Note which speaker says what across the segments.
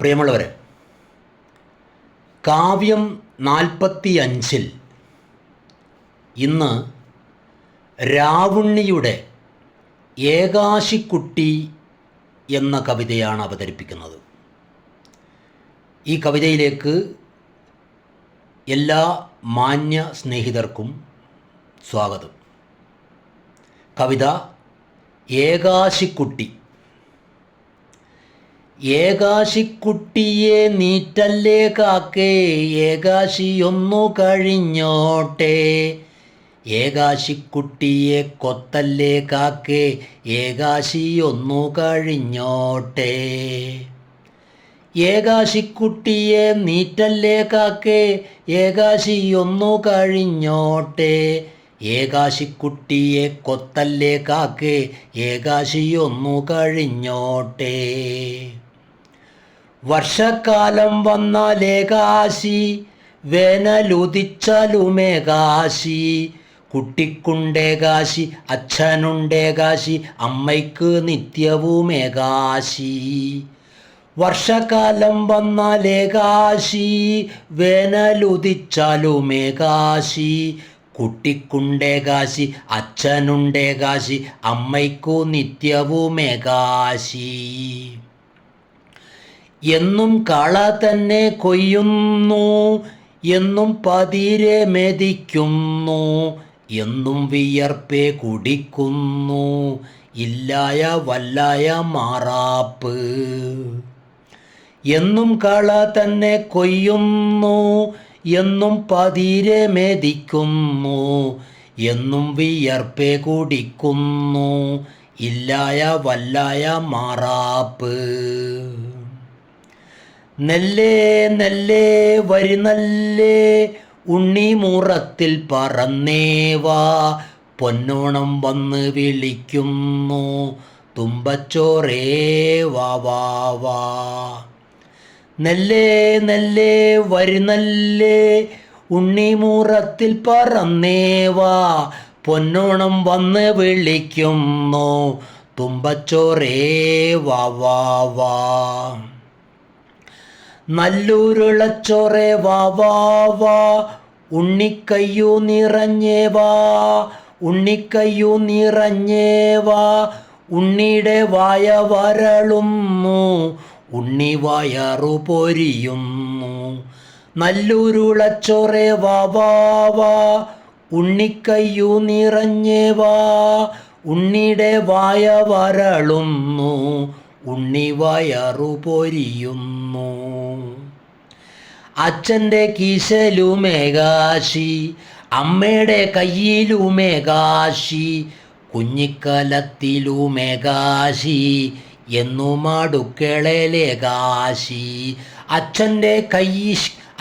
Speaker 1: പ്രിയമുള്ളവരെ, കാവ്യം 45-ൽ ഇന്ന് രാവുണ്ണിയുടെ ഏകാശിക്കുട്ടി എന്ന കവിതയാണ് അവതരിപ്പിക്കുന്നത്. ഈ കവിതയിലേക്ക് എല്ലാ മാന്യ സ്നേഹിതർക്കും സ്വാഗതം. കവിത ഏകാശിക്കുട്ടി. ഏകാശിക്കുട്ടിയെ നീറ്റല്ലേ കാക്കേ, ഏകാശിയൊന്നു കഴിഞ്ഞോട്ടെ. ഏകാശിക്കുട്ടിയെ കൊത്തല്ലേ കാക്കേ, ഏകാശിയൊന്നു കഴിഞ്ഞോട്ടെ. ഏകാശിക്കുട്ടിയെ നീറ്റല്ലേ കാക്കേ, ഏകാശിയൊന്നു കഴിഞ്ഞോട്ടെ. ഏകാശിക്കുട്ടിയെ കൊത്തല്ലേ കാക്കേ, ഏകാശിയൊന്നു കഴിഞ്ഞോട്ടെ. വർഷക്കാലം വന്നാൽ ഏകാശി, വേനലുദിച്ചാലുമേകാശി. കുട്ടിക്കുണ്ടേകാശി, അച്ഛനുണ്ടേകാശി, അമ്മയ്ക്ക് നിത്യവുമേകാശി. വർഷക്കാലം വന്നാൽ ഏകാശി, വേനലുദിച്ചാലുമേകാശി. കുട്ടിക്കുണ്ടേകാശി, അച്ഛനുണ്ടേകാശി, അമ്മയ്ക്കു നിത്യവുമേകാശി. എന്നും കള തന്നെ കൊയ്യുന്നു, എന്നും പതിരെ മെതിക്കുന്നു. എന്നും വിയർപ്പേ കുടിക്കുന്നു, ഇല്ലായ വല്ലായ മാറാപ്പ്. എന്നും കള തന്നെ കൊയ്യുന്നു, എന്നും പതിരെ മെതിക്കുന്നു. എന്നും വിയർപ്പേ കുടിക്കുന്നു, ഇല്ലായ വല്ലായ മാറാപ്പ്. നെല്ലേ നെല്ലേ വരുന്നല്ലേ, ഉണ്ണിമുറത്തിൽ പറന്നേവാ. പൊന്നോണം വന്ന് വിളിക്കുന്നു, തുമ്പച്ചോറേ വാ വാ വാ. നെല്ലേ നെല്ലേ വരുന്നല്ലേ, ഉണ്ണിമുറത്തിൽ പറന്നേവാ. പൊന്നോണം വന്ന് വിളിക്കുന്നു, തുമ്പച്ചോറേ വാ വാ വാ. നല്ലൂരുളച്ചോറേ വാ വാ വാ, ഉണ്ണിക്കയ്യു നിറഞ്ഞേവാ. ഉണ്ണിക്കയ്യു നിറഞ്ഞേവാ, ഉണ്ണിയുടെ വായ വരളുന്നു, ഉണ്ണി വയറു പൊരിയുന്നു. നല്ലൂരുളച്ചോറേ വാ വാ വാ, ഉണ്ണിക്കയ്യു നിറഞ്ഞേവാ. ഉണ്ണിയുടെ വായ വരളുന്നു, ഉണ്ണി വയറു പൊരിയുന്നു. അച്ഛൻ്റെ കീശയിലുമേകാശി, അമ്മയുടെ കയ്യിലുമേകാശി. കുഞ്ഞിക്കലത്തിലുമേകാശി, എന്നും അടുക്കളയിലേകാശി.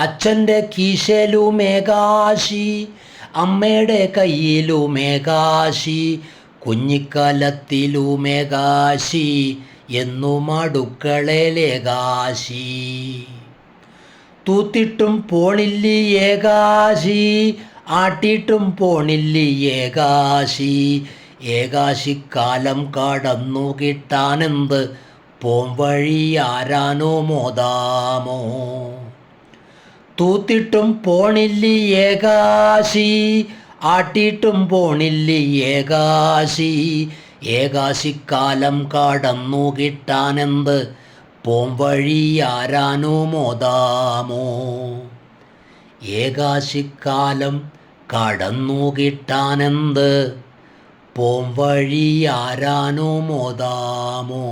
Speaker 1: അച്ഛൻ്റെ കീശയിലുമേകാശി, അമ്മയുടെ കയ്യിലുമേകാശി. കുഞ്ഞിക്കലത്തിലുമേകാശി, എന്നും അടുക്കളയിലേകാശി. തൂത്തിട്ടും പോണില്ലി ഏകാശി, ആട്ടിയിട്ടും പോണില്ലി ഏകാശി. ഏകാശിക്കാലം കടന്നു കിട്ടാനെന്ത് പോംവഴി ആരാനോ മോദാമോ. തൂത്തിട്ടും പോണില്ലി ഏകാശി, ആട്ടിയിട്ടും പോണില്ലി ഏകാശി. ഏകാശിക്കാലം കടന്നു കിട്ടാനെന്ത് പോംവഴി ആരാനോ മോദാമോ. ഏകാശിക്കാലം കടന്നു കിട്ടാനെന്ത് പോംവഴി ആരാനോ മോദാമോ.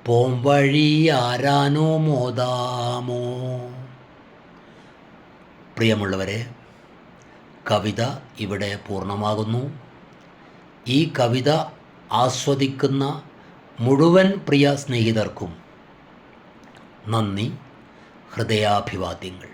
Speaker 1: പോംവഴി ആരാനോ മോദാമോ. പ്രിയമുള്ളവരെ, കവിത ഇവിടെ പൂർണ്ണമാകുന്നു. ഈ കവിത ആസ്വദിക്കുന്ന മുഴുവൻ പ്രിയ സ്നേഹിതർക്കും നന്ദി, ഹൃദയാഭിവാദ്യങ്ങൾ.